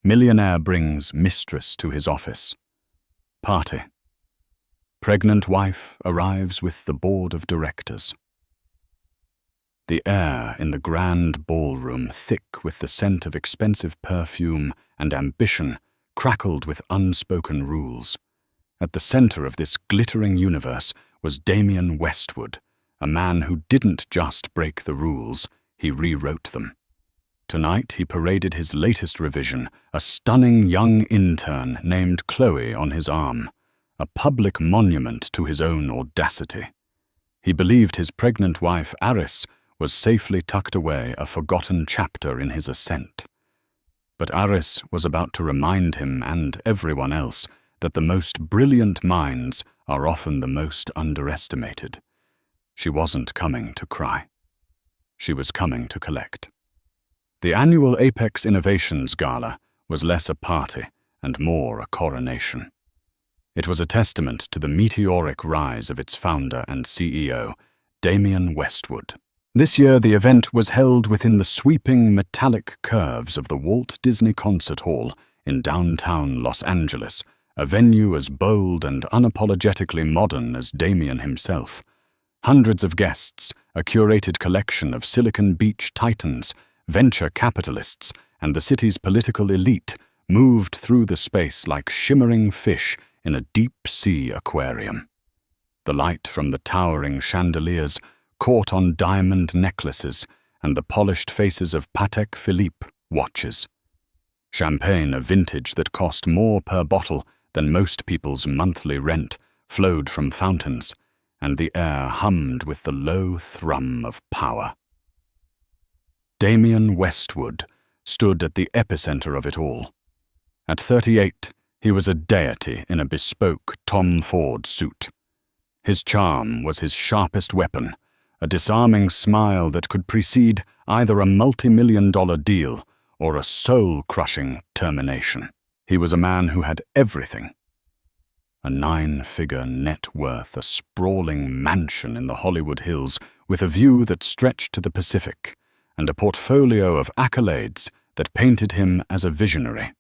Millionaire brings Mistress to his office. Party. Pregnant wife arrives with the board of directors. The air in the grand ballroom, thick with the scent of expensive perfume and ambition, crackled with unspoken rules. At the center of this glittering universe was Damien Westwood, a man who didn't just break the rules, he rewrote them. Tonight he paraded his latest revision, a stunning young intern named Chloe on his arm, a public monument to his own audacity. He believed his pregnant wife, Aris, was safely tucked away, a forgotten chapter in his ascent. But Aris was about to remind him and everyone else that the most brilliant minds are often the most underestimated. She wasn't coming to cry. She was coming to collect. The annual Apex Innovations Gala was less a party and more a coronation. It was a testament to the meteoric rise of its founder and CEO, Damien Westwood. This year, the event was held within the sweeping metallic curves of the Walt Disney Concert Hall in downtown Los Angeles, a venue as bold and unapologetically modern as Damien himself. Hundreds of guests, a curated collection of Silicon Beach titans, venture capitalists, and the city's political elite moved through the space like shimmering fish in a deep-sea aquarium. The light from the towering chandeliers caught on diamond necklaces and the polished faces of Patek Philippe watches. Champagne, a vintage that cost more per bottle than most people's monthly rent, flowed from fountains, and the air hummed with the low thrum of power. Damien Westwood stood at the epicenter of it all. At 38, he was a deity in a bespoke Tom Ford suit. His charm was his sharpest weapon, a disarming smile that could precede either a multi-million-dollar deal or a soul-crushing termination. He was a man who had everything. A 9-figure net worth, a sprawling mansion in the Hollywood Hills with a view that stretched to the Pacific, and a portfolio of accolades that painted him as a visionary.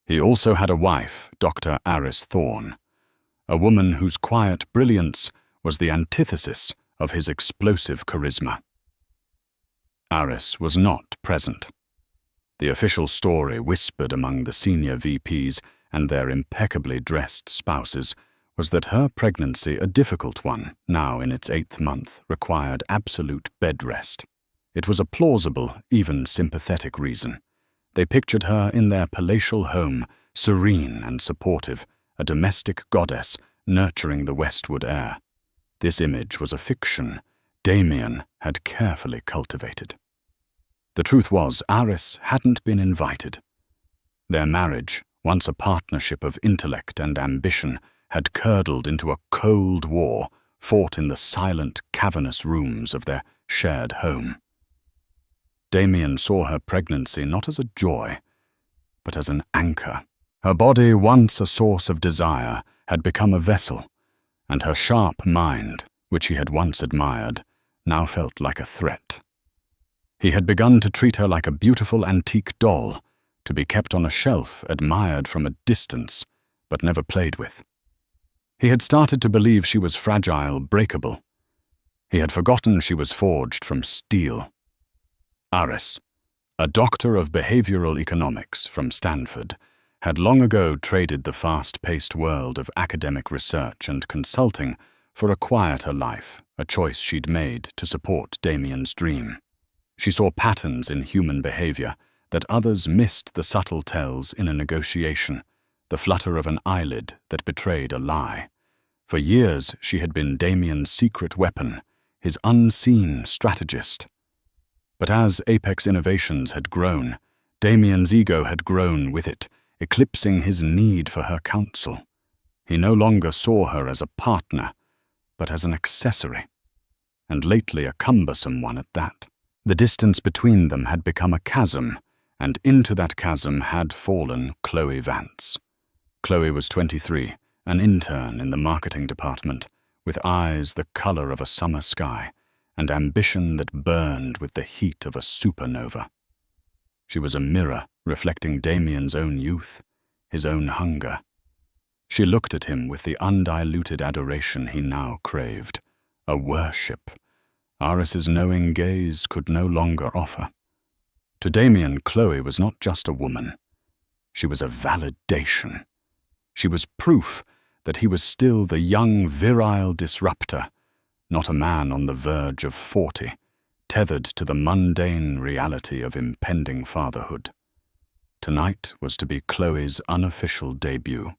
He also had a wife, Dr. Aris Thorne, a woman whose quiet brilliance was the antithesis of his explosive charisma. Aris was not present. The official story whispered among the senior VPs and their impeccably dressed spouses was that her pregnancy, a difficult one, now in its 8th month, required absolute bed rest. It was a plausible, even sympathetic reason. They pictured her in their palatial home, serene and supportive, a domestic goddess nurturing the Westwood heir. This image was a fiction Damien had carefully cultivated. The truth was, Aris hadn't been invited. Their marriage, once a partnership of intellect and ambition, had curdled into a cold war fought in the silent, cavernous rooms of their shared home. Damien saw her pregnancy not as a joy, but as an anchor. Her body, once a source of desire, had become a vessel, and her sharp mind, which he had once admired, now felt like a threat. He had begun to treat her like a beautiful antique doll, to be kept on a shelf, admired from a distance, but never played with. He had started to believe she was fragile, breakable. He had forgotten she was forged from steel. Aris, a doctor of behavioral economics from Stanford, had long ago traded the fast-paced world of academic research and consulting for a quieter life, a choice she'd made to support Damien's dream. She saw patterns in human behavior that others missed, the subtle tells in a negotiation, the flutter of an eyelid that betrayed a lie. For years she had been Damien's secret weapon, his unseen strategist. But as Apex Innovations had grown, Damien's ego had grown with it, eclipsing his need for her counsel. He no longer saw her as a partner, but as an accessory, and lately a cumbersome one at that. The distance between them had become a chasm, and into that chasm had fallen Chloe Vance. Chloe was 23, an intern in the marketing department, with eyes the color of a summer sky, and ambition that burned with the heat of a supernova. She was a mirror reflecting Damien's own youth, his own hunger. She looked at him with the undiluted adoration he now craved, a worship Aris's knowing gaze could no longer offer. To Damien, Chloe was not just a woman. She was a validation. She was proof that he was still the young, virile disruptor, not a man on the verge of 40, tethered to the mundane reality of impending fatherhood. Tonight was to be Chloe's unofficial debut.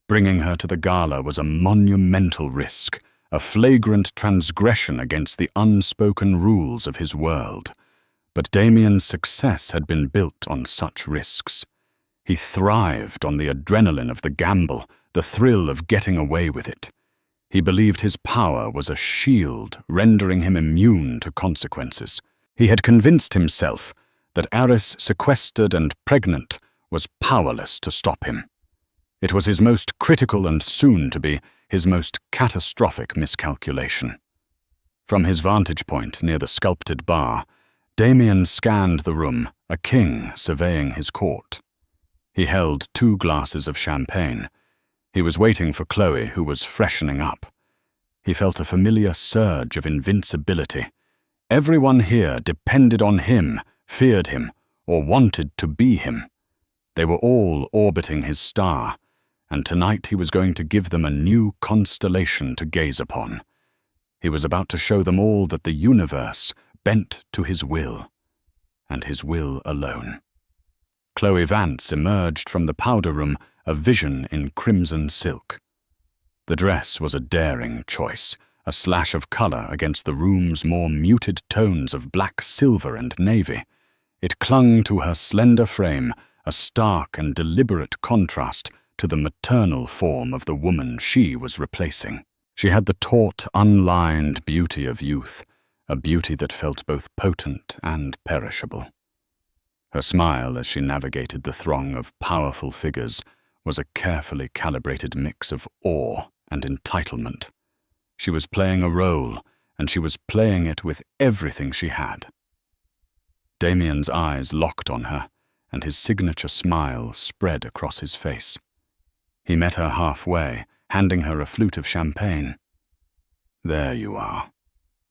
Bringing her to the gala was a monumental risk, a flagrant transgression against the unspoken rules of his world. But Damien's success had been built on such risks. He thrived on the adrenaline of the gamble, the thrill of getting away with it. He believed his power was a shield, rendering him immune to consequences. He had convinced himself that Aris, sequestered and pregnant, was powerless to stop him. It was his most critical and soon-to-be his most catastrophic miscalculation. From his vantage point near the sculpted bar, Damien scanned the room, a king surveying his court. He held 2 glasses of champagne. He was waiting for Chloe, who was freshening up. He felt a familiar surge of invincibility. Everyone here depended on him, feared him, or wanted to be him. They were all orbiting his star, and tonight he was going to give them a new constellation to gaze upon. He was about to show them all that the universe bent to his will, and his will alone. Chloe Vance emerged from the powder room, a vision in crimson silk. The dress was a daring choice, a slash of color against the room's more muted tones of black, silver, and navy. It clung to her slender frame, a stark and deliberate contrast to the maternal form of the woman she was replacing. She had the taut, unlined beauty of youth, a beauty that felt both potent and perishable. Her smile as she navigated the throng of powerful figures was a carefully calibrated mix of awe and entitlement. She was playing a role, and she was playing it with everything she had. Damien's eyes locked on her, and his signature smile spread across his face. He met her halfway, handing her a flute of champagne. "There you are,"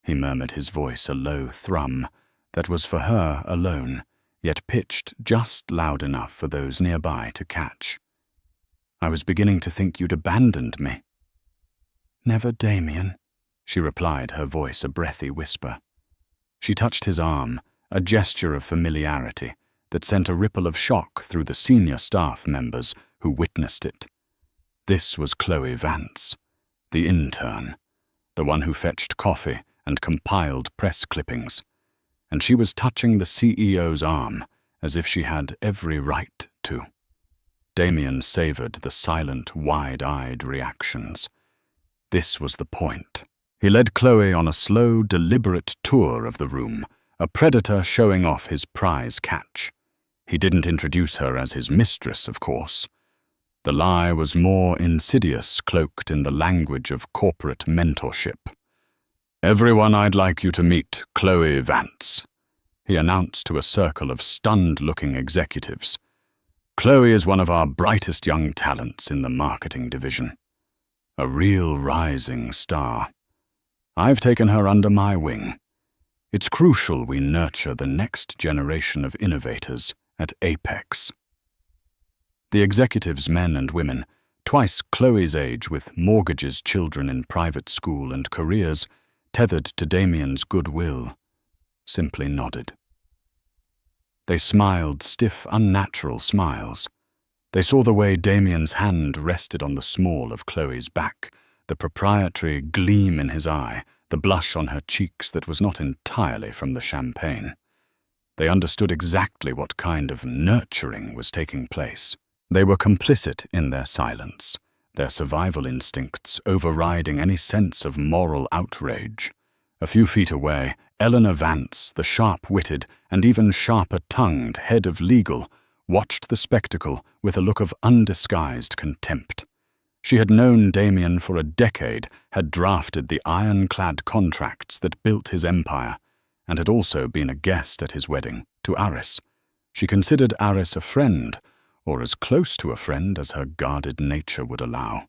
he murmured, his voice a low thrum that was for her alone, yet pitched just loud enough for those nearby to catch. "I was beginning to think you'd abandoned me." "Never, Damien," she replied, her voice a breathy whisper. She touched his arm, a gesture of familiarity that sent a ripple of shock through the senior staff members who witnessed it. This was Chloe Vance, the intern, the one who fetched coffee and compiled press clippings, and she was touching the CEO's arm as if she had every right to. Damien savored the silent, wide-eyed reactions. This was the point. He led Chloe on a slow, deliberate tour of the room, a predator showing off his prize catch. He didn't introduce her as his mistress, of course. The lie was more insidious, cloaked in the language of corporate mentorship. "Everyone, I'd like you to meet Chloe Vance," he announced to a circle of stunned-looking executives. "Chloe is one of our brightest young talents in the marketing division. A real rising star. I've taken her under my wing. It's crucial we nurture the next generation of innovators at Apex." The executives, men and women, twice Chloe's age with mortgages, children in private school and careers, tethered to Damien's goodwill, simply nodded. They smiled stiff, unnatural smiles. They saw the way Damien's hand rested on the small of Chloe's back, the proprietary gleam in his eye, the blush on her cheeks that was not entirely from the champagne. They understood exactly what kind of nurturing was taking place. They were complicit in their silence, their survival instincts overriding any sense of moral outrage. A few feet away, Eleanor Vance, the sharp-witted and even sharper-tongued head of legal, watched the spectacle with a look of undisguised contempt. She had known Damien for a decade, had drafted the ironclad contracts that built his empire, and had also been a guest at his wedding to Aris. She considered Aris a friend, or as close to a friend as her guarded nature would allow.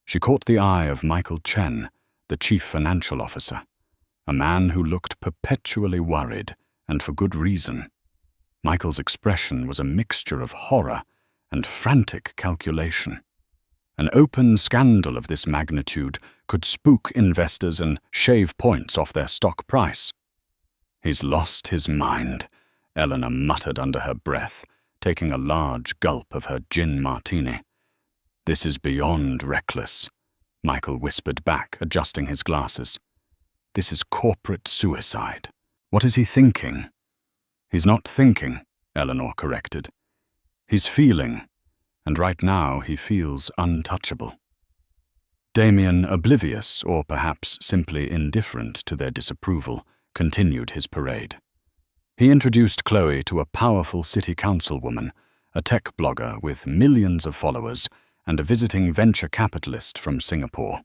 She caught the eye of Michael Chen, the chief financial officer, a man who looked perpetually worried, and for good reason. Michael's expression was a mixture of horror and frantic calculation. An open scandal of this magnitude could spook investors and shave points off their stock price. "He's lost his mind," Eleanor muttered under her breath, taking a large gulp of her gin martini. "This is beyond reckless," Michael whispered back, adjusting his glasses. "This is corporate suicide. What is he thinking?" "He's not thinking," Eleanor corrected. "He's feeling, and right now he feels untouchable." Damien, oblivious or perhaps simply indifferent to their disapproval, continued his parade. He introduced Chloe to a powerful city councilwoman, a tech blogger with millions of followers, and a visiting venture capitalist from Singapore.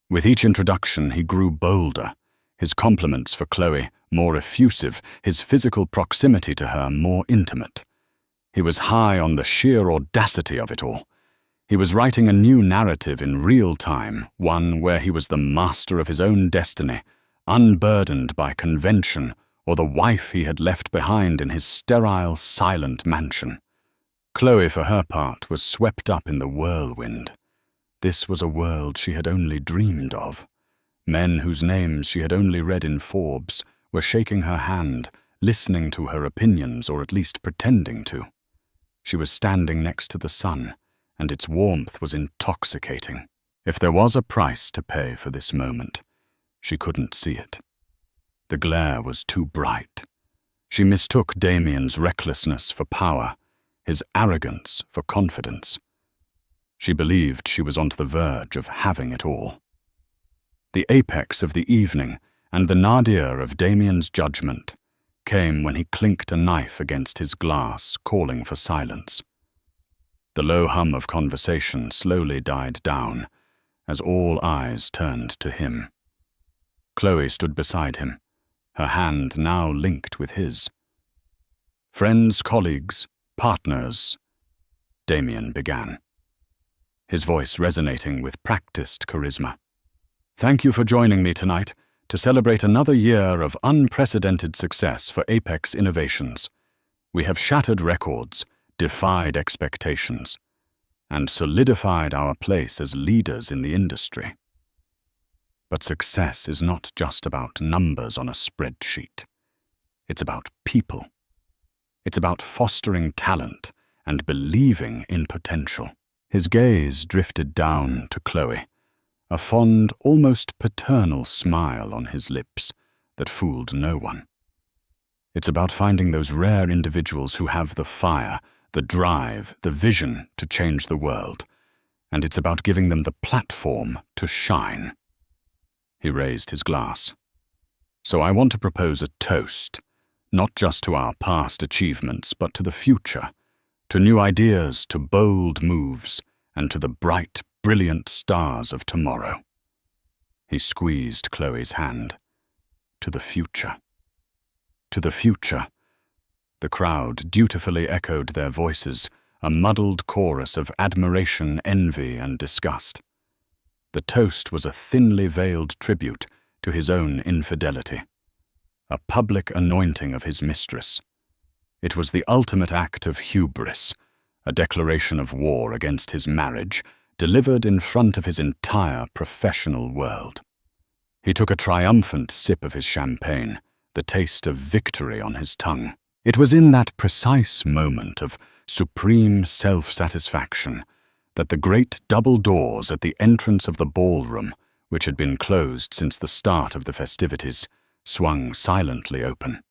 With each introduction, he grew bolder, his compliments for Chloe more effusive, his physical proximity to her more intimate. He was high on the sheer audacity of it all. He was writing a new narrative in real time, one where he was the master of his own destiny, unburdened by convention or the wife he had left behind in his sterile, silent mansion. Chloe, for her part, was swept up in the whirlwind. This was a world she had only dreamed of. Men whose names she had only read in Forbes were shaking her hand, listening to her opinions, or at least pretending to. She was standing next to the sun, and its warmth was intoxicating. If there was a price to pay for this moment, she couldn't see it. The glare was too bright. She mistook Damien's recklessness for power, his arrogance for confidence. She believed she was on the verge of having it all. The apex of the evening and the nadir of Damien's judgment came when he clinked a knife against his glass, calling for silence. The low hum of conversation slowly died down as all eyes turned to him. Chloe stood beside him, her hand now linked with his. "Friends, colleagues, partners," Damien began, his voice resonating with practiced charisma. "Thank you for joining me tonight to celebrate another year of unprecedented success for Apex Innovations. We have shattered records, defied expectations, and solidified our place as leaders in the industry. But success is not just about numbers on a spreadsheet. It's about people. It's about fostering talent and believing in potential." His gaze drifted down to Chloe, a fond, almost paternal smile on his lips that fooled no one. It's about finding those rare individuals who have the fire, the drive, the vision to change the world, and it's about giving them the platform to shine. He raised his glass. "So I want to propose a toast, not just to our past achievements, but to the future, to new ideas, to bold moves, and to the bright, brilliant stars of tomorrow." He squeezed Chloe's hand. "To the future. To the future." The crowd dutifully echoed their voices, a muddled chorus of admiration, envy, and disgust. The toast was a thinly veiled tribute to his own infidelity, a public anointing of his mistress. It was the ultimate act of hubris, a declaration of war against his marriage, delivered in front of his entire professional world. He took a triumphant sip of his champagne, the taste of victory on his tongue. It was in that precise moment of supreme self-satisfaction that the great double doors at the entrance of the ballroom, which had been closed since the start of the festivities, swung silently open.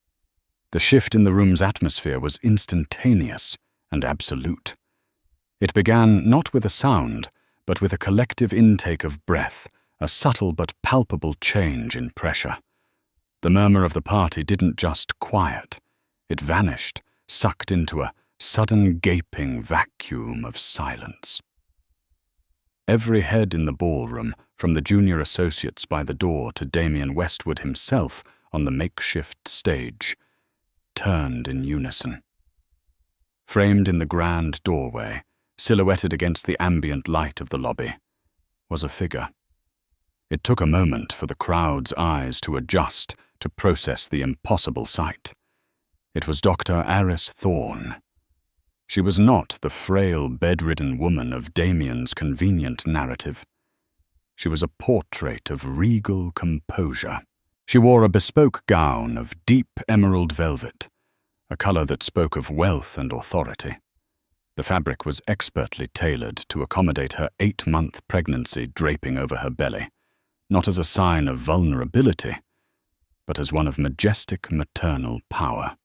The shift in the room's atmosphere was instantaneous and absolute. It began not with a sound, but with a collective intake of breath, a subtle but palpable change in pressure. The murmur of the party didn't just quiet. It vanished, sucked into a sudden gaping vacuum of silence. Every head in the ballroom, from the junior associates by the door to Damien Westwood himself on the makeshift stage, turned in unison. Framed in the grand doorway, silhouetted against the ambient light of the lobby, was a figure. It took a moment for the crowd's eyes to adjust to process the impossible sight. It was Dr. Aris Thorne. She was not the frail, bedridden woman of Damien's convenient narrative. She was a portrait of regal composure. She wore a bespoke gown of deep emerald velvet, a color that spoke of wealth and authority. The fabric was expertly tailored to accommodate her 8-month pregnancy draping over her belly, not as a sign of vulnerability, but as one of majestic maternal power.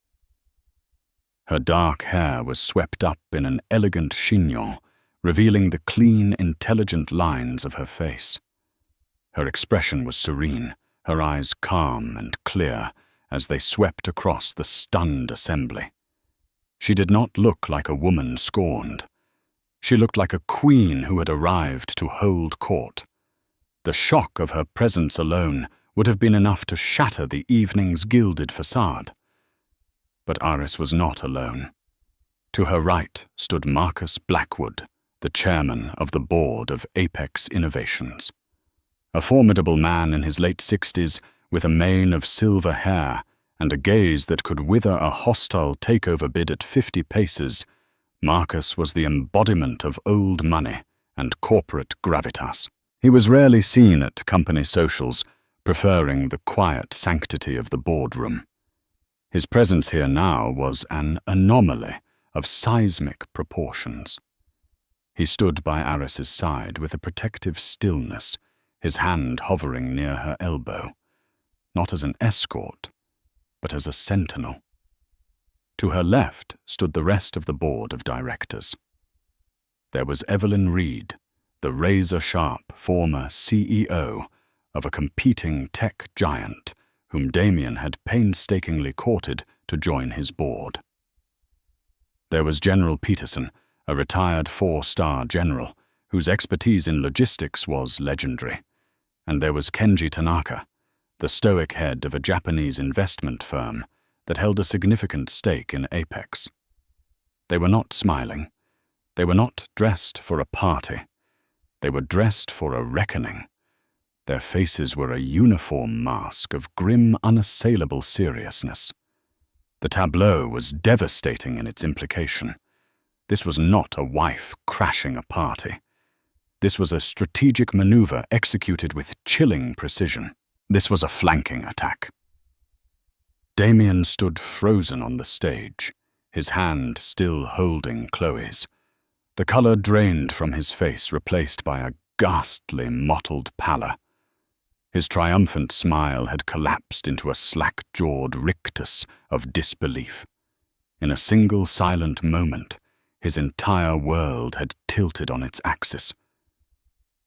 Her dark hair was swept up in an elegant chignon, revealing the clean, intelligent lines of her face. Her expression was serene, her eyes calm and clear as they swept across the stunned assembly. She did not look like a woman scorned. She looked like a queen who had arrived to hold court. The shock of her presence alone would have been enough to shatter the evening's gilded facade. But Aris was not alone. To her right stood Marcus Blackwood, the chairman of the board of Apex Innovations. A formidable man in his late 60s, with a mane of silver hair and a gaze that could wither a hostile takeover bid at 50 paces, Marcus was the embodiment of old money and corporate gravitas. He was rarely seen at company socials, preferring the quiet sanctity of the boardroom. His presence here now was an anomaly of seismic proportions. He stood by Aris's side with a protective stillness, his hand hovering near her elbow, not as an escort, but as a sentinel. To her left stood the rest of the board of directors. There was Evelyn Reed, the razor-sharp former CEO of a competing tech giant whom Damien had painstakingly courted to join his board. There was General Peterson, a retired 4-star general whose expertise in logistics was legendary. And there was Kenji Tanaka, the stoic head of a Japanese investment firm that held a significant stake in Apex. They were not smiling. They were not dressed for a party. They were dressed for a reckoning. Their faces were a uniform mask of grim, unassailable seriousness. The tableau was devastating in its implication. This was not a wife crashing a party. This was a strategic maneuver executed with chilling precision. This was a flanking attack. Damien stood frozen on the stage, his hand still holding Chloe's. The color drained from his face, replaced by a ghastly, mottled pallor. His triumphant smile had collapsed into a slack-jawed rictus of disbelief. In a single silent moment, his entire world had tilted on its axis.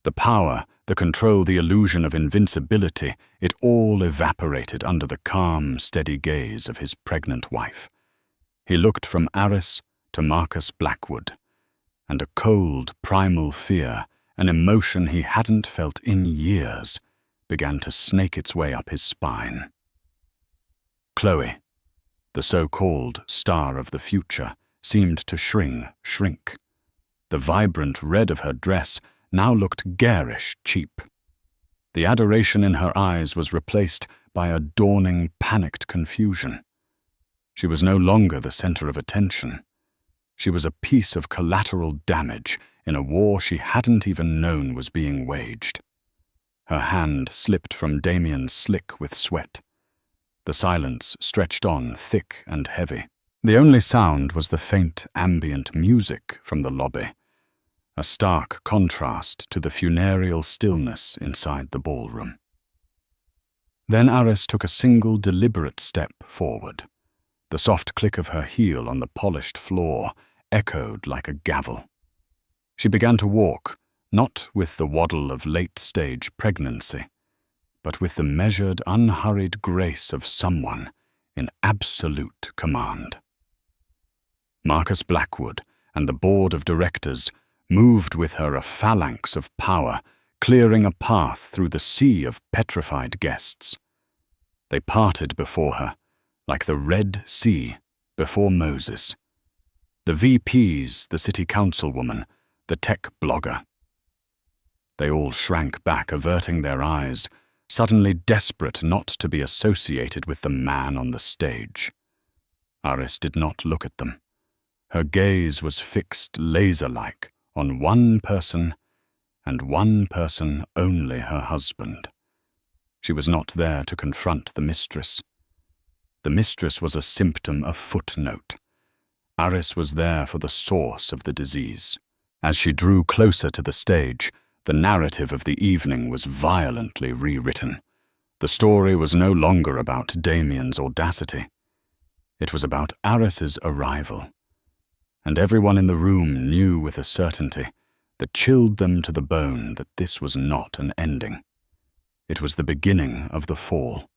The power, the control, the illusion of invincibility, it all evaporated under the calm, steady gaze of his pregnant wife. He looked from Aris to Marcus Blackwood, and a cold, primal fear, an emotion he hadn't felt in years, began to snake its way up his spine. Chloe, the so-called star of the future, seemed to shrink. The vibrant red of her dress now looked garish cheap. The adoration in her eyes was replaced by a dawning, panicked confusion. She was no longer the center of attention. She was a piece of collateral damage in a war she hadn't even known was being waged. Her hand slipped from Damien's slick with sweat. The silence stretched on thick and heavy. The only sound was the faint ambient music from the lobby, a stark contrast to the funereal stillness inside the ballroom. Then Aris took a single deliberate step forward. The soft click of her heel on the polished floor echoed like a gavel. She began to walk, not with the waddle of late-stage pregnancy, but with the measured, unhurried grace of someone in absolute command. Marcus Blackwood and the board of directors moved with her a phalanx of power, clearing a path through the sea of petrified guests. They parted before her, like the Red Sea before Moses. The VPs, the city councilwoman, the tech blogger. They all shrank back, averting their eyes, suddenly desperate not to be associated with the man on the stage. Aris did not look at them. Her gaze was fixed laser-like on one person, and one person only, her husband. She was not there to confront the mistress. The mistress was a symptom, a footnote. Aris was there for the source of the disease. As she drew closer to the stage, the narrative of the evening was violently rewritten. The story was no longer about Damien's audacity. It was about Aris's arrival. And everyone in the room knew with a certainty that chilled them to the bone that this was not an ending. It was the beginning of the fall.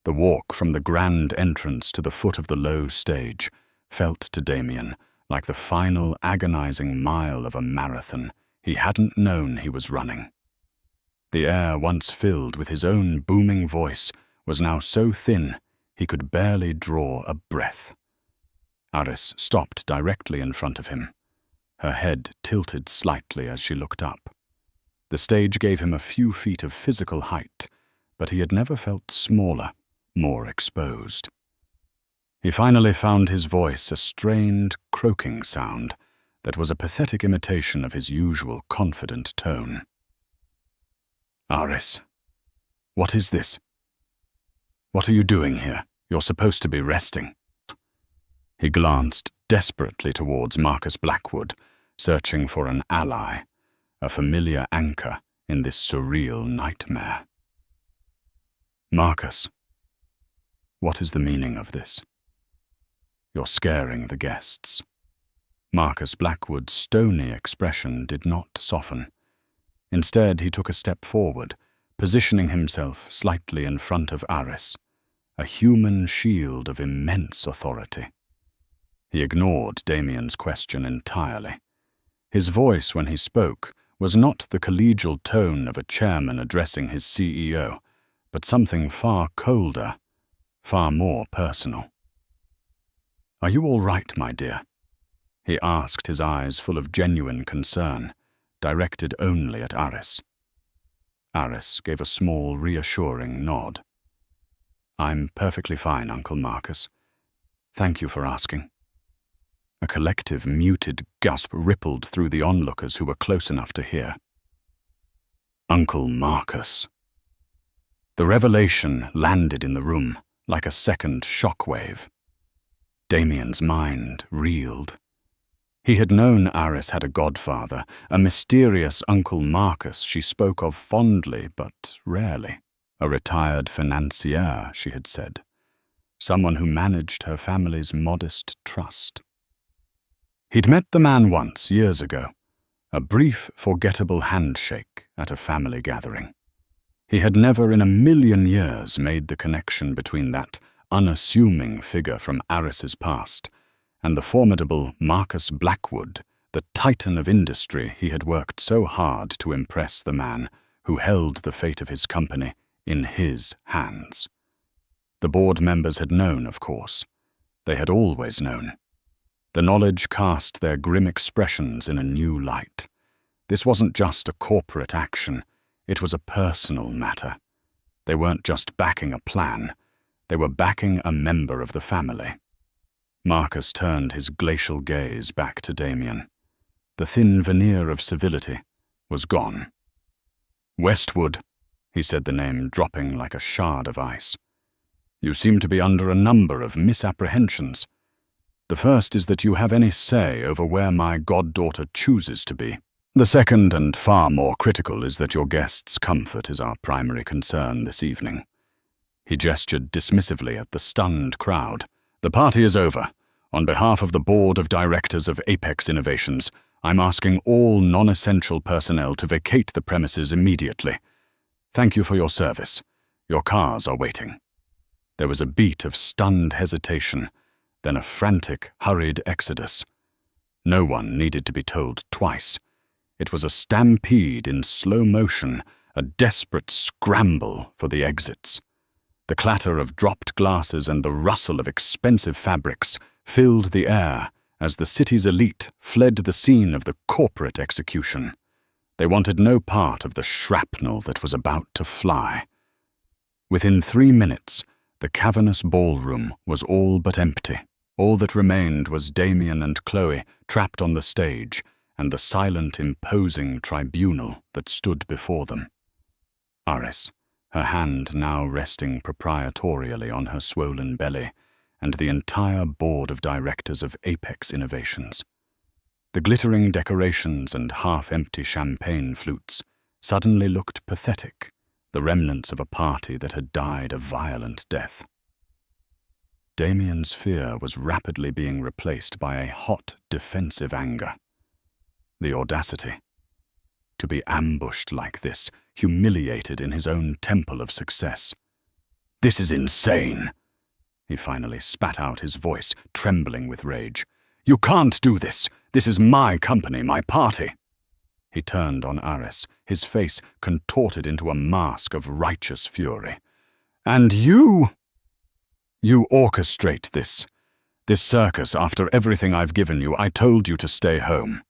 The walk from the grand entrance to the foot of the low stage felt to Damien like the final agonizing mile of a marathon he hadn't known he was running. The air once filled with his own booming voice was now so thin he could barely draw a breath. Aris stopped directly in front of him. Her head tilted slightly as she looked up. The stage gave him a few feet of physical height, but he had never felt smaller, more exposed. He finally found his voice a strained, croaking sound that was a pathetic imitation of his usual confident tone. "Aris, what is this? What are you doing here? You're supposed to be resting." He glanced desperately towards Marcus Blackwood, searching for an ally, a familiar anchor in this surreal nightmare. "Marcus, what is the meaning of this? You're scaring the guests." Marcus Blackwood's stony expression did not soften. Instead, he took a step forward, positioning himself slightly in front of Aris, a human shield of immense authority. He ignored Damien's question entirely. His voice, when he spoke, was not the collegial tone of a chairman addressing his CEO, but something far colder, far more personal. "Are you all right, my dear?" he asked, his eyes full of genuine concern, directed only at Aris. Aris gave a small, reassuring nod. "I'm perfectly fine, Uncle Marcus. Thank you for asking." A collective, muted gasp rippled through the onlookers who were close enough to hear. Uncle Marcus. The revelation landed in the room like a second shockwave. Damien's mind reeled. He had known Aris had a godfather, a mysterious Uncle Marcus she spoke of fondly but rarely. A retired financier, she had said. Someone who managed her family's modest trust. He'd met the man once, years ago. A brief, forgettable handshake at a family gathering. He had never in a million years made the connection between that unassuming figure from Aris's past and the formidable Marcus Blackwood, the titan of industry he had worked so hard to impress the man who held the fate of his company in his hands. The board members had known, of course. They had always known. The knowledge cast their grim expressions in a new light. This wasn't just a corporate action, it was a personal matter. They weren't just backing a plan, they were backing a member of the family. Marcus turned his glacial gaze back to Damien. The thin veneer of civility was gone. "Westwood," he said, the name dropping like a shard of ice. "You seem to be under a number of misapprehensions. The first is that you have any say over where my goddaughter chooses to be. The second, and far more critical, is that your guests' comfort is our primary concern this evening." He gestured dismissively at the stunned crowd. "The party is over. On behalf of the board of directors of Apex Innovations, I'm asking all non-essential personnel to vacate the premises immediately. Thank you for your service. Your cars are waiting." There was a beat of stunned hesitation, then a frantic, hurried exodus. No one needed to be told twice. It was a stampede in slow motion, a desperate scramble for the exits. The clatter of dropped glasses and the rustle of expensive fabrics filled the air as the city's elite fled the scene of the corporate execution. They wanted no part of the shrapnel that was about to fly. Within 3 minutes, the cavernous ballroom was all but empty. All that remained was Damien and Chloe trapped on the stage and the silent, imposing tribunal that stood before them. Aris, her hand now resting proprietorially on her swollen belly, and the entire board of directors of Apex Innovations. The glittering decorations and half-empty champagne flutes suddenly looked pathetic, the remnants of a party that had died a violent death. Damien's fear was rapidly being replaced by a hot, defensive anger. The audacity. To be ambushed like this, humiliated in his own temple of success. "This is insane!" He finally spat out, his voice trembling with rage. "You can't do this! This is my company, my party!" He turned on Aris, his face contorted into a mask of righteous fury. "And you orchestrate this circus after everything I've given you. I told you to stay home."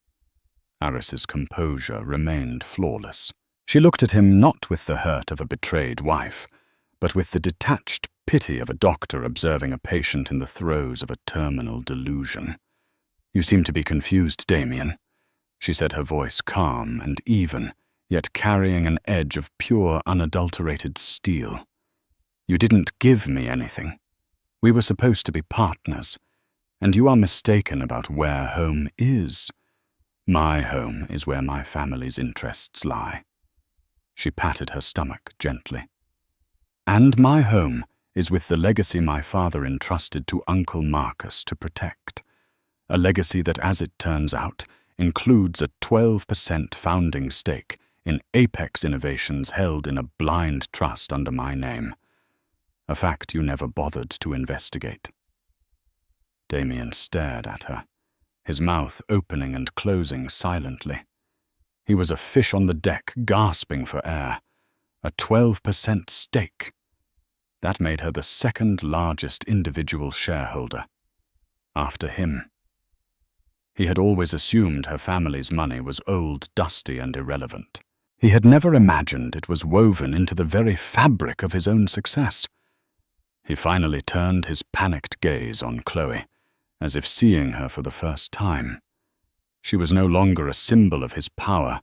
Aris's composure remained flawless. She looked at him not with the hurt of a betrayed wife, but with the detached pity of a doctor observing a patient in the throes of a terminal delusion. "You seem to be confused, Damien," she said, her voice calm and even, yet carrying an edge of pure, unadulterated steel. "You didn't give me anything. We were supposed to be partners, and you are mistaken about where home is. My home is where my family's interests lie." She patted her stomach gently. "And my home is with the legacy my father entrusted to Uncle Marcus to protect. A legacy that, as it turns out, includes a 12% founding stake in Apex Innovations held in a blind trust under my name. A fact you never bothered to investigate." Damien stared at her, his mouth opening and closing silently. He was a fish on the deck, gasping for air. A 12% stake. That made her the second largest individual shareholder. After him. He had always assumed her family's money was old, dusty, and irrelevant. He had never imagined it was woven into the very fabric of his own success. He finally turned his panicked gaze on Chloe, as if seeing her for the first time. She was no longer a symbol of his power,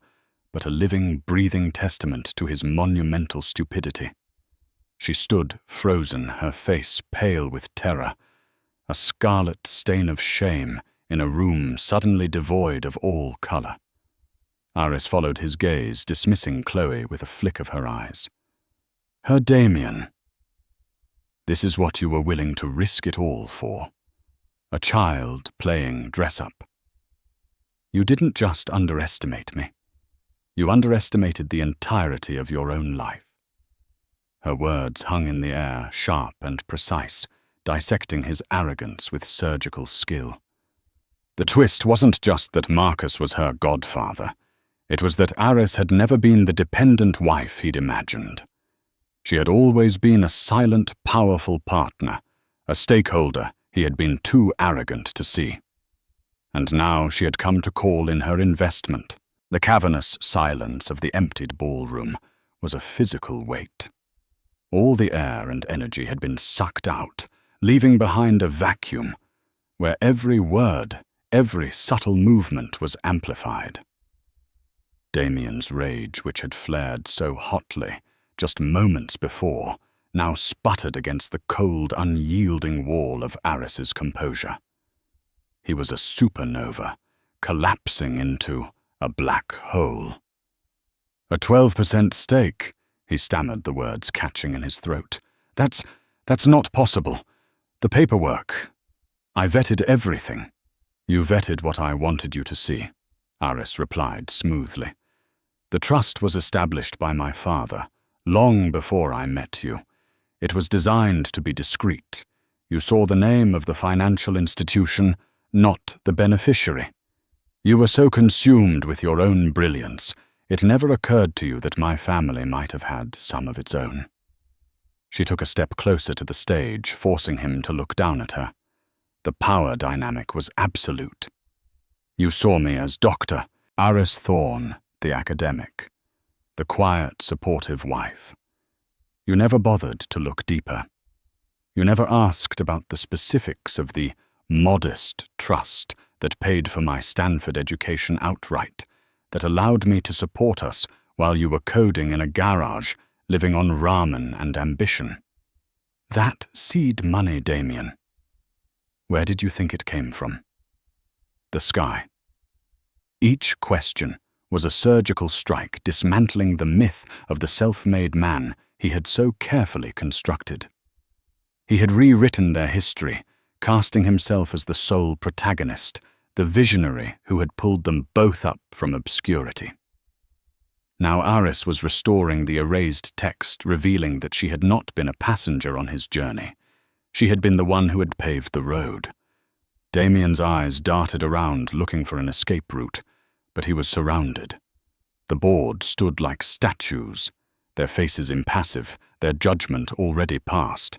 but a living, breathing testament to his monumental stupidity. She stood frozen, her face pale with terror, a scarlet stain of shame in a room suddenly devoid of all color. Aris followed his gaze, dismissing Chloe with a flick of her eyes. "Her Damien. This is what you were willing to risk it all for. A child playing dress-up. You didn't just underestimate me. You underestimated the entirety of your own life." Her words hung in the air, sharp and precise, dissecting his arrogance with surgical skill. The twist wasn't just that Marcus was her godfather. It was that Aris had never been the dependent wife he'd imagined. She had always been a silent, powerful partner, a stakeholder he had been too arrogant to see. And now she had come to call in her investment. The cavernous silence of the emptied ballroom was a physical weight. All the air and energy had been sucked out, leaving behind a vacuum where every word, every subtle movement was amplified. Damien's rage, which had flared so hotly just moments before, now sputtered against the cold, unyielding wall of Aris's composure. He was a supernova, collapsing into a black hole. "A 12% stake," he stammered, the words catching in his throat. That's not possible. The paperwork. I vetted everything." "You vetted what I wanted you to see," Aris replied smoothly. "The trust was established by my father, long before I met you. It was designed to be discreet. You saw the name of the financial institution, not the beneficiary. You were so consumed with your own brilliance, it never occurred to you that my family might have had some of its own." She took a step closer to the stage, forcing him to look down at her. The power dynamic was absolute. You saw me as Dr. Aris Thorne, the academic, the quiet, supportive wife. You never bothered to look deeper. You never asked about the specifics of the modest trust that paid for my Stanford education outright, that allowed me to support us while you were coding in a garage, living on ramen and ambition. That seed money, Damien. Where did you think it came from? The sky. Each question was a surgical strike dismantling the myth of the self-made man he had so carefully constructed. He had rewritten their history, casting himself as the sole protagonist, the visionary who had pulled them both up from obscurity. Now Aris was restoring the erased text, revealing that she had not been a passenger on his journey. She had been the one who had paved the road. Damien's eyes darted around, looking for an escape route, but he was surrounded. The board stood like statues, their faces impassive, their judgment already past.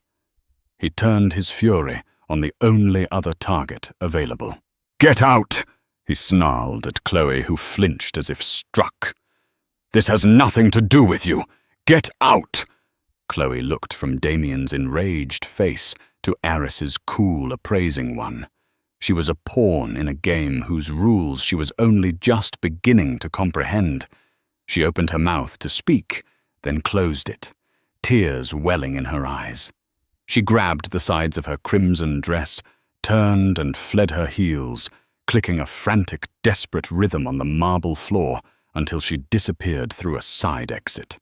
He turned his fury on the only other target available. "Get out!" he snarled at Chloe, who flinched as if struck. "This has nothing to do with you! Get out!" Chloe looked from Damien's enraged face to Aris's cool, appraising one. She was a pawn in a game whose rules she was only just beginning to comprehend. She opened her mouth to speak, then closed it, tears welling in her eyes. She grabbed the sides of her crimson dress, turned and fled her heels, clicking a frantic, desperate rhythm on the marble floor until she disappeared through a side exit.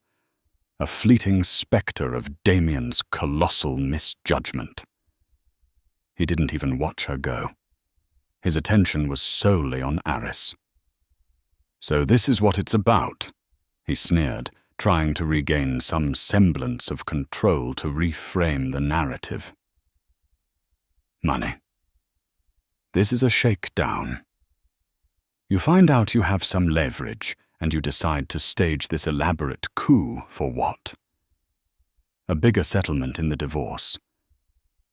A fleeting spectre of Damien's colossal misjudgment. He didn't even watch her go. His attention was solely on Aris. "So this is what it's about," he sneered, trying to regain some semblance of control to reframe the narrative. "Money. This is a shakedown. You find out you have some leverage, and you decide to stage this elaborate coup for what? A bigger settlement in the divorce."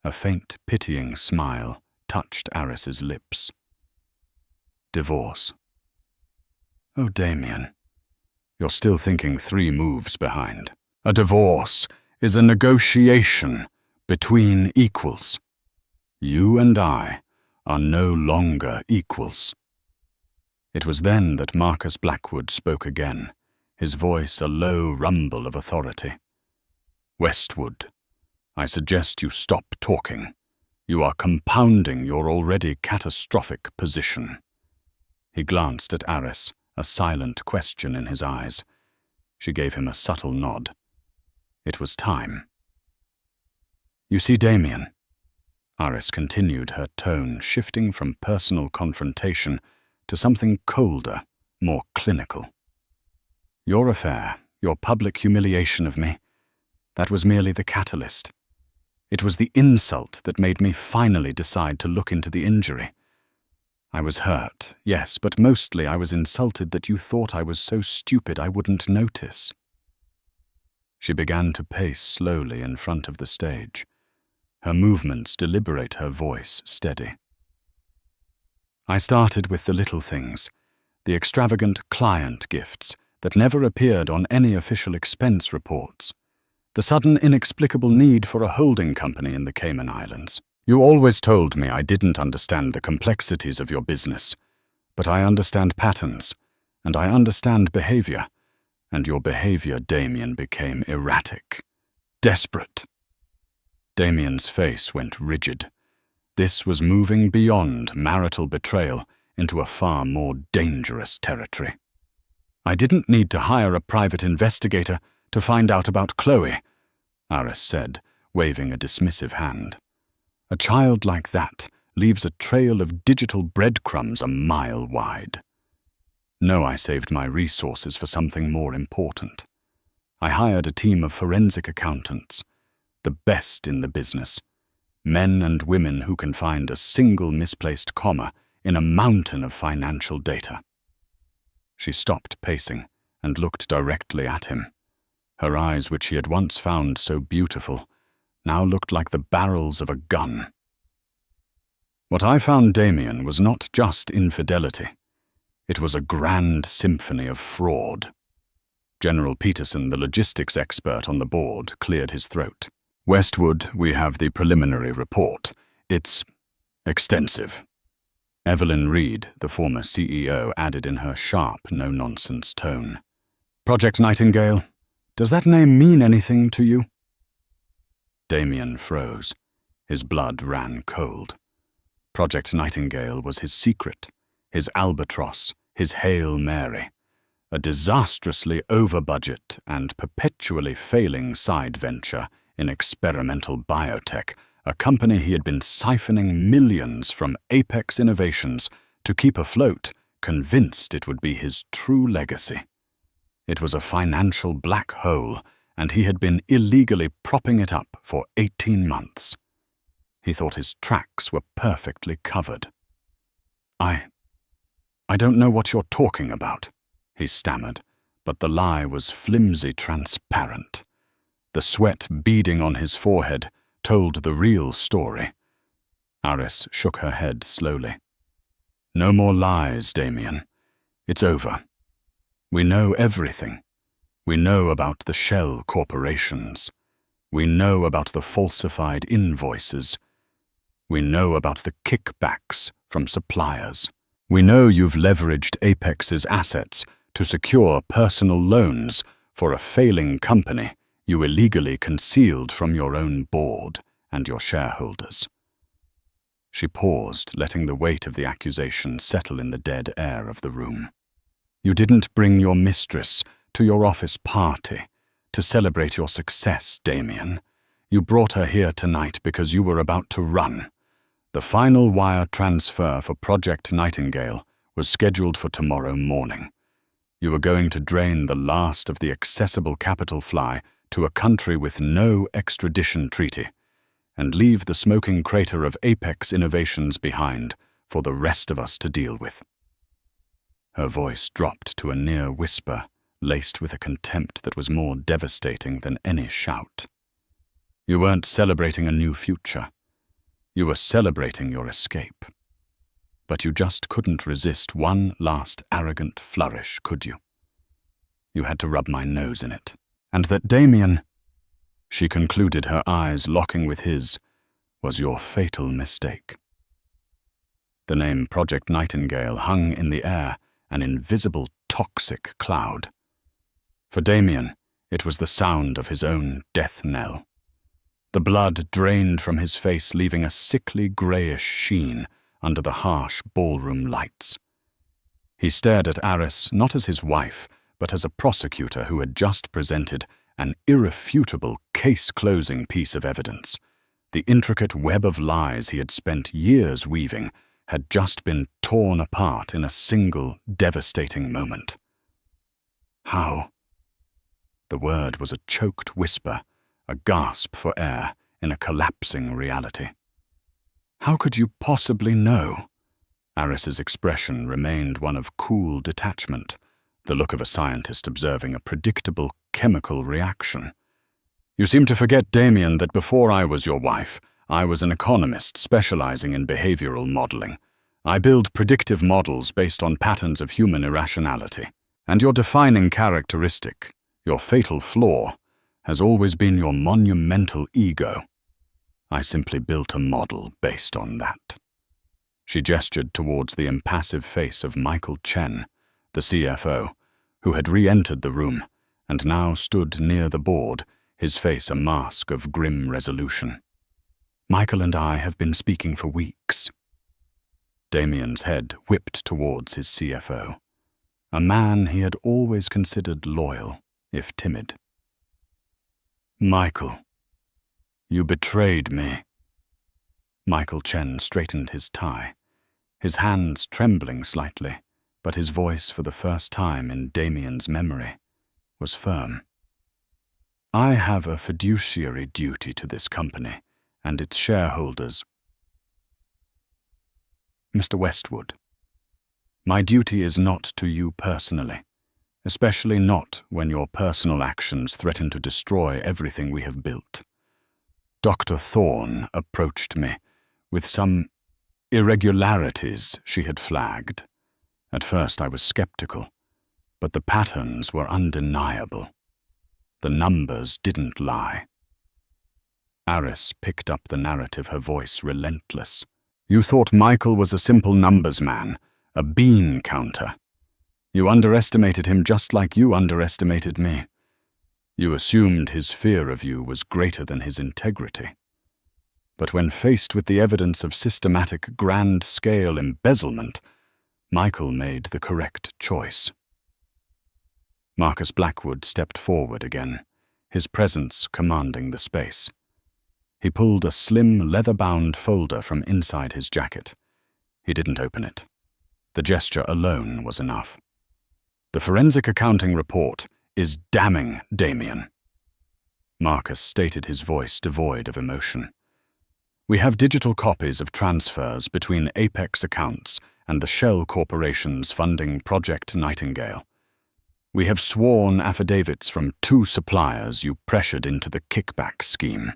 A faint, pitying smile touched Aris's lips. "Divorce. Oh, Damien. You're still thinking 3 moves behind. A divorce is a negotiation between equals. You and I are no longer equals." It was then that Marcus Blackwood spoke again, his voice a low rumble of authority. "Westwood, I suggest you stop talking. You are compounding your already catastrophic position." He glanced at Aris, a silent question in his eyes. She gave him a subtle nod. It was time. "You see, Damien," Aris continued, her tone shifting from personal confrontation to something colder, more clinical. "Your affair, your public humiliation of me, that was merely the catalyst. It was the insult that made me finally decide to look into the injury. I was hurt, yes, but mostly I was insulted that you thought I was so stupid I wouldn't notice." She began to pace slowly in front of the stage, her movements deliberate, her voice steady. "I started with the little things, the extravagant client gifts that never appeared on any official expense reports, the sudden inexplicable need for a holding company in the Cayman Islands. You always told me I didn't understand the complexities of your business, but I understand patterns, and I understand behavior, and your behavior, Damien, became erratic, desperate." Damien's face went rigid. This was moving beyond marital betrayal into a far more dangerous territory. "I didn't need to hire a private investigator to find out about Chloe," Aris said, waving a dismissive hand. "A child like that leaves a trail of digital breadcrumbs a mile wide. No, I saved my resources for something more important. I hired a team of forensic accountants, the best in the business, men and women who can find a single misplaced comma in a mountain of financial data." She stopped pacing and looked directly at him. Her eyes, which he had once found so beautiful, now looked like the barrels of a gun. What I found, Damien, was not just infidelity. It was a grand symphony of fraud. General Peterson, the logistics expert on the board, cleared his throat. Westwood, we have the preliminary report. It's extensive. Evelyn Reed, the former CEO, added in her sharp, no-nonsense tone. Project Nightingale, does that name mean anything to you? Damien froze. His blood ran cold. Project Nightingale was his secret, his albatross, his Hail Mary. A disastrously over-budget and perpetually failing side venture in experimental biotech, a company he had been siphoning millions from Apex Innovations to keep afloat, convinced it would be his true legacy. It was a financial black hole, and he had been illegally propping it up for 18 months. He thought his tracks were perfectly covered. I don't know what you're talking about, he stammered, but the lie was flimsy transparent. The sweat beading on his forehead told the real story. Aris shook her head slowly. No more lies, Damien. It's over. We know everything. We know about the shell corporations. We know about the falsified invoices. We know about the kickbacks from suppliers. We know you've leveraged Apex's assets to secure personal loans for a failing company you illegally concealed from your own board and your shareholders. She paused, letting the weight of the accusation settle in the dead air of the room. You didn't bring your mistress to your office party to celebrate your success, Damien. You brought her here tonight because you were about to run. The final wire transfer for Project Nightingale was scheduled for tomorrow morning. You were going to drain the last of the accessible capital fly to a country with no extradition treaty, and leave the smoking crater of Apex Innovations behind for the rest of us to deal with. Her voice dropped to a near whisper, laced with a contempt that was more devastating than any shout. You weren't celebrating a new future. You were celebrating your escape. But you just couldn't resist one last arrogant flourish, could you? You had to rub my nose in it. And that Damien, she concluded, her eyes locking with his, was your fatal mistake. The name Project Nightingale hung in the air, an invisible toxic cloud. For Damien, it was the sound of his own death knell. The blood drained from his face, leaving a sickly greyish sheen under the harsh ballroom lights. He stared at Aris not as his wife, but as a prosecutor who had just presented an irrefutable case-closing piece of evidence. The intricate web of lies he had spent years weaving had just been torn apart in a single devastating moment. How? The word was a choked whisper, a gasp for air in a collapsing reality. How could you possibly know? Aris's expression remained one of cool detachment, the look of a scientist observing a predictable chemical reaction. You seem to forget, Damien, that before I was your wife, I was an economist specializing in behavioral modeling. I build predictive models based on patterns of human irrationality. And your defining characteristic, your fatal flaw, has always been your monumental ego. I simply built a model based on that. She gestured towards the impassive face of Michael Chen, the CFO, who had re-entered the room and now stood near the board, his face a mask of grim resolution. Michael and I have been speaking for weeks. Damien's head whipped towards his CFO, a man he had always considered loyal, if timid. Michael, you betrayed me. Michael Chen straightened his tie, his hands trembling slightly, but his voice, for the first time in Damien's memory, was firm. I have a fiduciary duty to this company and its shareholders. Mr. Westwood, my duty is not to you personally, especially not when your personal actions threaten to destroy everything we have built. Dr. Thorne approached me with some irregularities she had flagged. At first I was skeptical, but the patterns were undeniable. The numbers didn't lie. Aris picked up the narrative, her voice relentless. You thought Michael was a simple numbers man, a bean counter. You underestimated him just like you underestimated me. You assumed his fear of you was greater than his integrity. But when faced with the evidence of systematic grand-scale embezzlement, Michael made the correct choice. Marcus Blackwood stepped forward again, his presence commanding the space. He pulled a slim, leather-bound folder from inside his jacket. He didn't open it. The gesture alone was enough. The forensic accounting report is damning, Damien. Marcus stated, his voice devoid of emotion. We have digital copies of transfers between Apex accounts and the shell corporations funding Project Nightingale. We have sworn affidavits from 2 suppliers you pressured into the kickback scheme.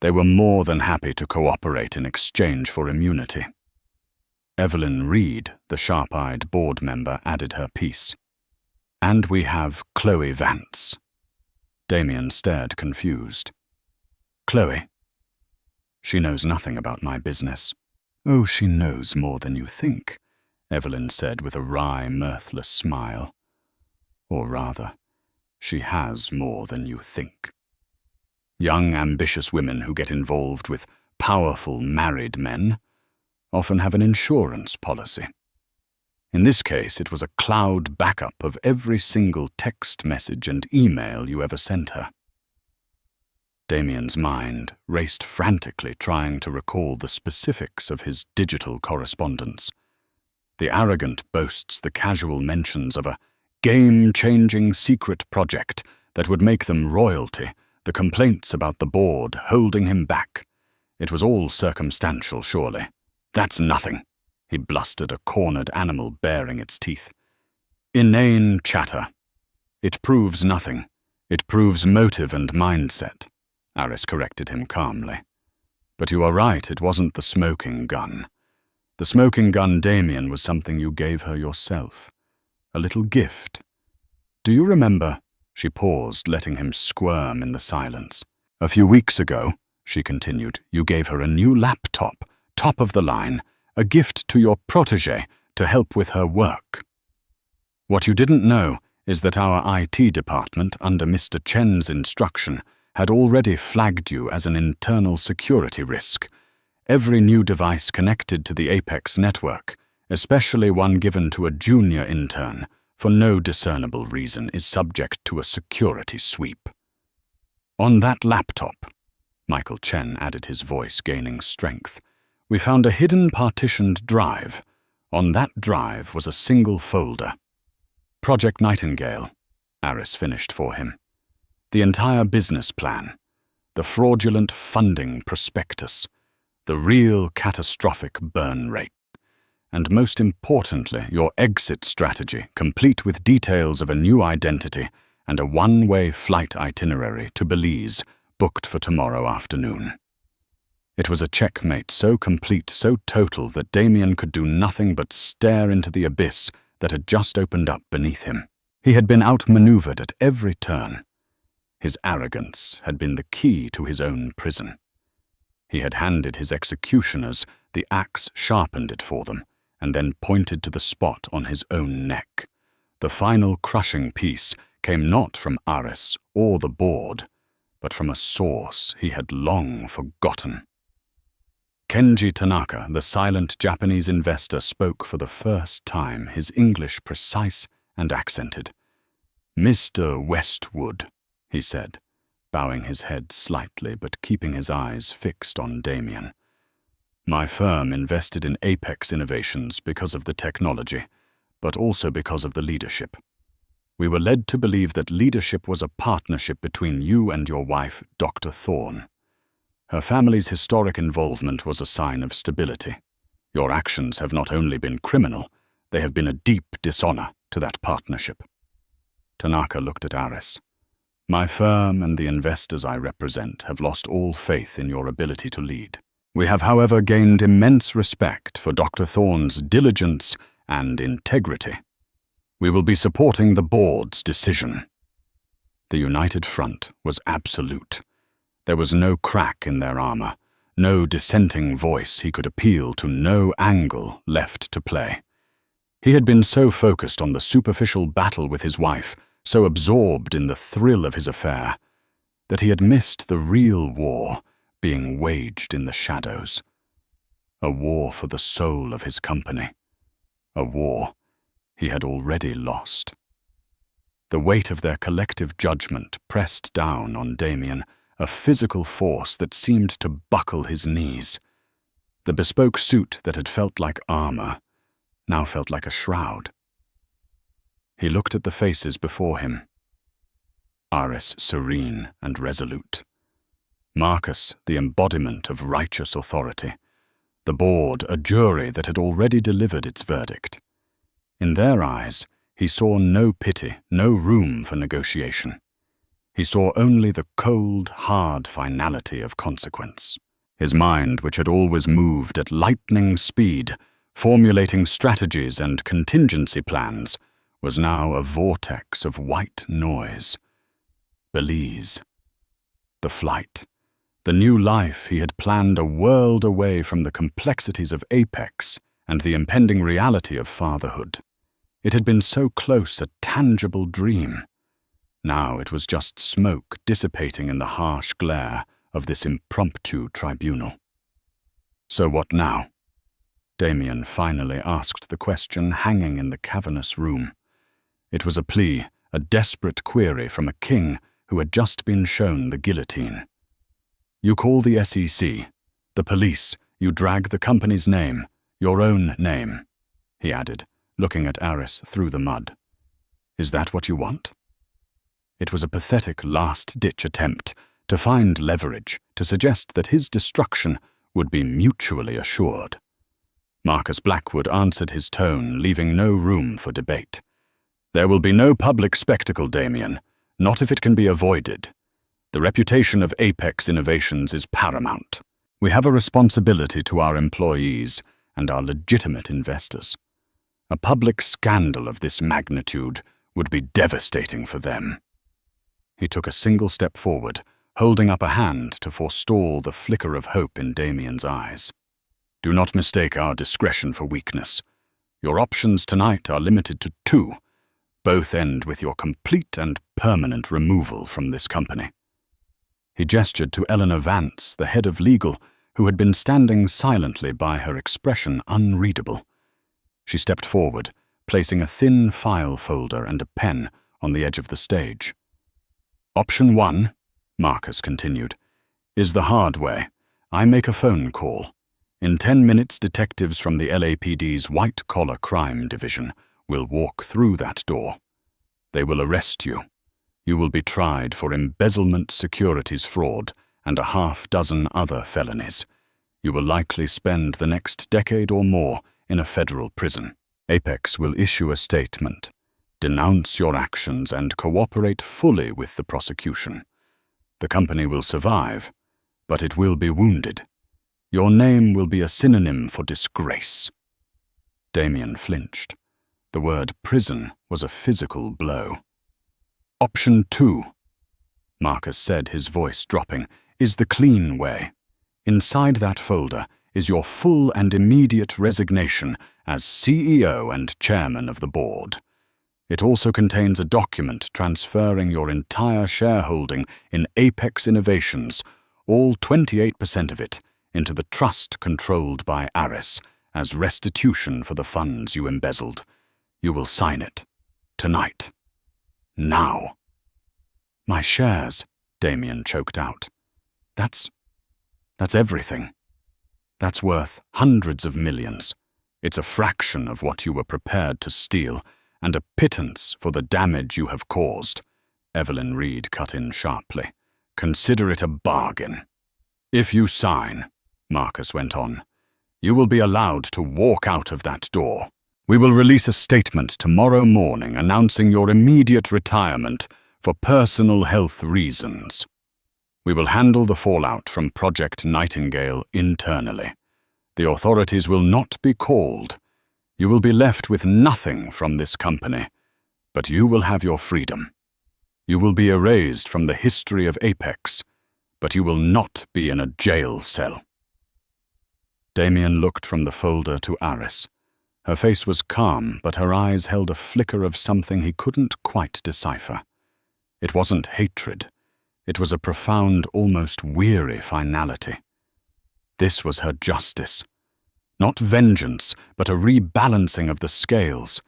They were more than happy to cooperate in exchange for immunity. Evelyn Reed, the sharp-eyed board member, added her piece. And we have Chloe Vance. Damien stared confused. Chloe? She knows nothing about my business. Oh, she knows more than you think, Evelyn said with a wry, mirthless smile. Or rather, she has more than you think. Young, ambitious women who get involved with powerful married men often have an insurance policy. In this case, it was a cloud backup of every single text message and email you ever sent her. Damien's mind raced frantically, trying to recall the specifics of his digital correspondence. The arrogant boasts, the casual mentions of a game-changing secret project that would make them royalty, the complaints about the board holding him back. It was all circumstantial, surely. That's nothing, he blustered, a cornered animal baring its teeth. Inane chatter. It proves nothing. It proves motive and mindset, Aris corrected him calmly. But you are right, it wasn't the smoking gun. The smoking gun, Damien, was something you gave her yourself. A little gift. Do you remember? She paused, letting him squirm in the silence. A few weeks ago, she continued, you gave her a new laptop, top of the line, a gift to your protégé to help with her work. What you didn't know is that our IT department, under Mr. Chen's instruction, had already flagged you as an internal security risk. Every new device connected to the Apex network, especially one given to a junior intern, for no discernible reason, is subject to a security sweep. On that laptop, Michael Chen added, his voice gaining strength, we found a hidden partitioned drive. On that drive was a single folder. Project Nightingale, Aris finished for him. The entire business plan, the fraudulent funding prospectus, the real catastrophic burn rate, and most importantly, your exit strategy, complete with details of a new identity and a one-way flight itinerary to Belize, booked for tomorrow afternoon. It was a checkmate so complete, so total, that Damien could do nothing but stare into the abyss that had just opened up beneath him. He had been outmaneuvered at every turn. His arrogance had been the key to his own prison. He had handed his executioners the axe, sharpened it for them, and then pointed to the spot on his own neck. The final crushing piece came not from Aris or the board, but from a source he had long forgotten. Kenji Tanaka, the silent Japanese investor, spoke for the first time, his English precise and accented. Mr. Westwood, he said, bowing his head slightly but keeping his eyes fixed on Damien. My firm invested in Apex Innovations because of the technology, but also because of the leadership. We were led to believe that leadership was a partnership between you and your wife, Dr. Thorne. Her family's historic involvement was a sign of stability. Your actions have not only been criminal, they have been a deep dishonor to that partnership. Tanaka looked at Aris. My firm and the investors I represent have lost all faith in your ability to lead. We have, however, gained immense respect for Dr. Thorne's diligence and integrity. We will be supporting the board's decision." The united front was absolute. There was no crack in their armor, no dissenting voice he could appeal to, no angle left to play. He had been so focused on the superficial battle with his wife, so absorbed in the thrill of his affair, that he had missed the real war being waged in the shadows. A war for the soul of his company. A war he had already lost. The weight of their collective judgment pressed down on Damien, a physical force that seemed to buckle his knees. The bespoke suit that had felt like armor now felt like a shroud. He looked at the faces before him. Aris serene and resolute. Marcus the embodiment of righteous authority. The board a jury that had already delivered its verdict. In their eyes, he saw no pity, no room for negotiation. He saw only the cold, hard finality of consequence. His mind, which had always moved at lightning speed, formulating strategies and contingency plans, was now a vortex of white noise. Belize. The flight. The new life he had planned a world away from the complexities of Apex and the impending reality of fatherhood. It had been so close a tangible dream. Now it was just smoke dissipating in the harsh glare of this impromptu tribunal. So what now? Damien finally asked the question hanging in the cavernous room. It was a plea, a desperate query from a king who had just been shown the guillotine. You call the SEC, the police, you drag the company's name, your own name, he added, looking at Aris through the mud. Is that what you want? It was a pathetic last-ditch attempt to find leverage, to suggest that his destruction would be mutually assured. Marcus Blackwood answered his tone, leaving no room for debate. There will be no public spectacle, Damien, not if it can be avoided. The reputation of Apex Innovations is paramount. We have a responsibility to our employees and our legitimate investors. A public scandal of this magnitude would be devastating for them. He took a single step forward, holding up a hand to forestall the flicker of hope in Damien's eyes. Do not mistake our discretion for weakness. Your options tonight are limited to 2. Both end with your complete and permanent removal from this company. He gestured to Eleanor Vance, the head of legal, who had been standing silently by, her expression unreadable. She stepped forward, placing a thin file folder and a pen on the edge of the stage. Option 1, Marcus continued, is the hard way. I make a phone call. In 10 minutes, detectives from the LAPD's white-collar crime division will walk through that door. They will arrest you. You will be tried for embezzlement, securities fraud, and a half-dozen other felonies. You will likely spend the next decade or more in a federal prison. Apex will issue a statement, denounce your actions, and cooperate fully with the prosecution. The company will survive, but it will be wounded. Your name will be a synonym for disgrace. Damien flinched. The word prison was a physical blow. Option 2, Marcus said, his voice dropping, is the clean way. Inside that folder is your full and immediate resignation as CEO and chairman of the board. It also contains a document transferring your entire shareholding in Apex Innovations, all 28% of it, into the trust controlled by Aris as restitution for the funds you embezzled. You will sign it. Tonight. Now. My shares, Damien choked out. That's everything. That's worth hundreds of millions. It's a fraction of what you were prepared to steal, and a pittance for the damage you have caused. Evelyn Reed cut in sharply. Consider it a bargain. If you sign, Marcus went on, you will be allowed to walk out of that door. We will release a statement tomorrow morning announcing your immediate retirement for personal health reasons. We will handle the fallout from Project Nightingale internally. The authorities will not be called. You will be left with nothing from this company, but you will have your freedom. You will be erased from the history of Apex, but you will not be in a jail cell." Damien looked from the folder to Aris. Her face was calm, but her eyes held a flicker of something he couldn't quite decipher. It wasn't hatred. It was a profound, almost weary finality. This was her justice. Not vengeance, but a rebalancing of the scales.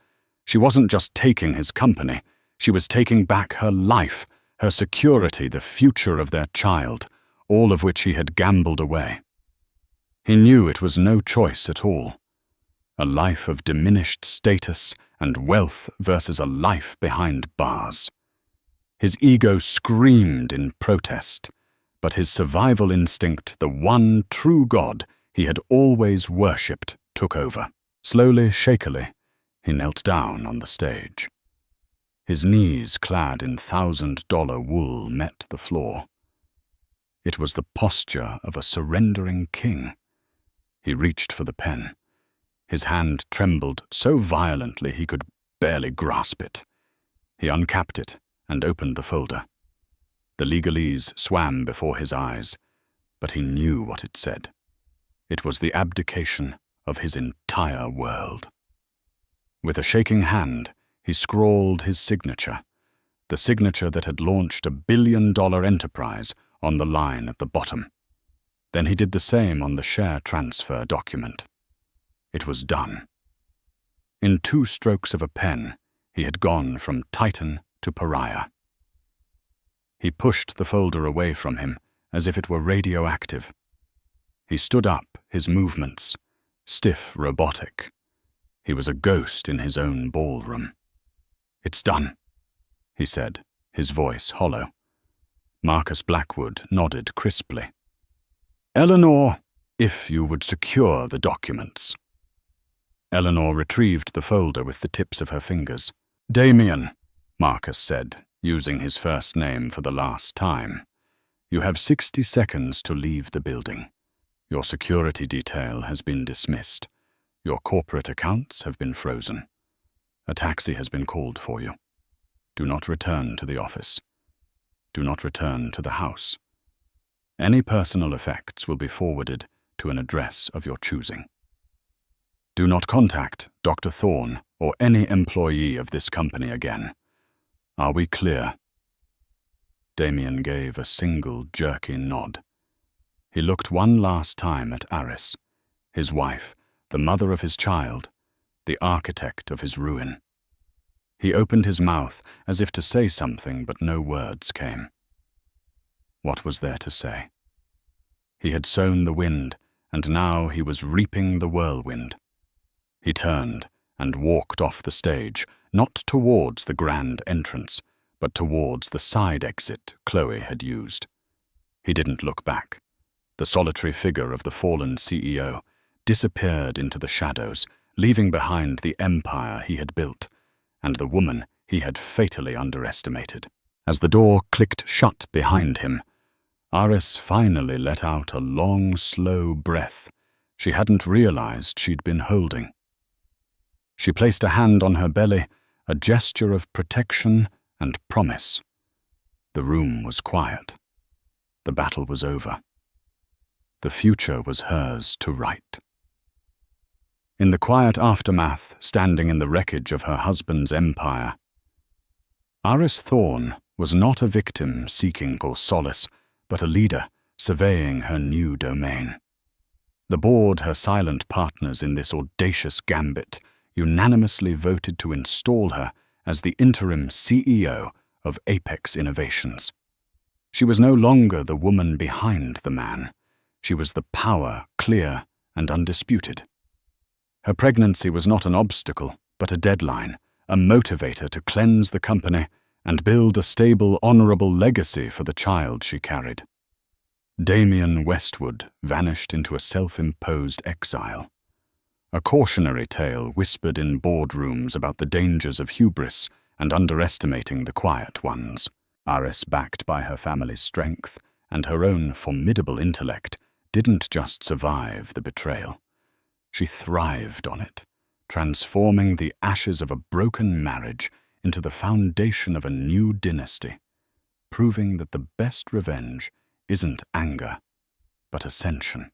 She wasn't just taking his company. She was taking back her life, her security, the future of their child, all of which he had gambled away. He knew it was no choice at all. A life of diminished status and wealth versus a life behind bars. His ego screamed in protest, but his survival instinct, the one true God he had always worshipped, took over. Slowly, shakily, he knelt down on the stage. His knees, clad in $1,000 wool, met the floor. It was the posture of a surrendering king. He reached for the pen. His hand trembled so violently he could barely grasp it. He uncapped it and opened the folder. The legalese swam before his eyes, but he knew what it said. It was the abdication of his entire world. With a shaking hand, he scrawled his signature, the signature that had launched a billion-dollar enterprise, on the line at the bottom. Then he did the same on the share transfer document. It was done. In 2 strokes of a pen, he had gone from Titan to pariah. He pushed the folder away from him as if it were radioactive. He stood up, his movements stiff, robotic. He was a ghost in his own ballroom. "It's done," he said, his voice hollow. Marcus Blackwood nodded crisply. "Eleanor, if you would secure the documents." Eleanor retrieved the folder with the tips of her fingers. "Damien," Marcus said, using his first name for the last time, "you have 60 seconds to leave the building. Your security detail has been dismissed. Your corporate accounts have been frozen. A taxi has been called for you. Do not return to the office. Do not return to the house. Any personal effects will be forwarded to an address of your choosing. Do not contact Dr. Thorne or any employee of this company again. Are we clear?" Damien gave a single jerky nod. He looked one last time at Aris, his wife, the mother of his child, the architect of his ruin. He opened his mouth as if to say something, but no words came. What was there to say? He had sown the wind, and now he was reaping the whirlwind. He turned and walked off the stage, not towards the grand entrance, but towards the side exit Chloe had used. He didn't look back. The solitary figure of the fallen CEO disappeared into the shadows, leaving behind the empire he had built, and the woman he had fatally underestimated. As the door clicked shut behind him, Aris finally let out a long, slow breath she hadn't realized she'd been holding. She placed a hand on her belly, a gesture of protection and promise. The room was quiet. The battle was over. The future was hers to write. In the quiet aftermath, standing in the wreckage of her husband's empire, Aris Thorne was not a victim seeking for solace, but a leader surveying her new domain. The board, her silent partners in this audacious gambit, unanimously voted to install her as the interim CEO of Apex Innovations. She was no longer the woman behind the man. She was the power, clear and undisputed. Her pregnancy was not an obstacle, but a deadline, a motivator to cleanse the company and build a stable, honorable legacy for the child she carried. Damien Westwood vanished into a self-imposed exile. A cautionary tale whispered in boardrooms about the dangers of hubris and underestimating the quiet ones. Aris, backed by her family's strength and her own formidable intellect didn't just survive the betrayal. She thrived on it, transforming the ashes of a broken marriage into the foundation of a new dynasty, proving that the best revenge isn't anger, but ascension.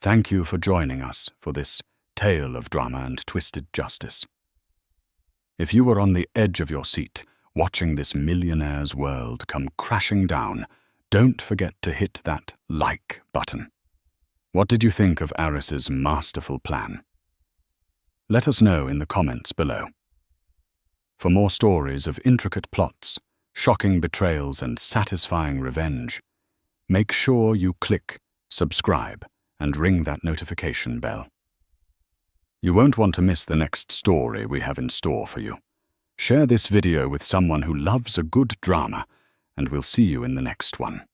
Thank you for joining us for this tale of drama and twisted justice. If you were on the edge of your seat, watching this millionaire's world come crashing down, don't forget to hit that like button. What did you think of Aris's masterful plan? Let us know in the comments below. For more stories of intricate plots, shocking betrayals, and satisfying revenge, make sure you click subscribe and ring that notification bell. You won't want to miss the next story we have in store for you. Share this video with someone who loves a good drama, and we'll see you in the next one.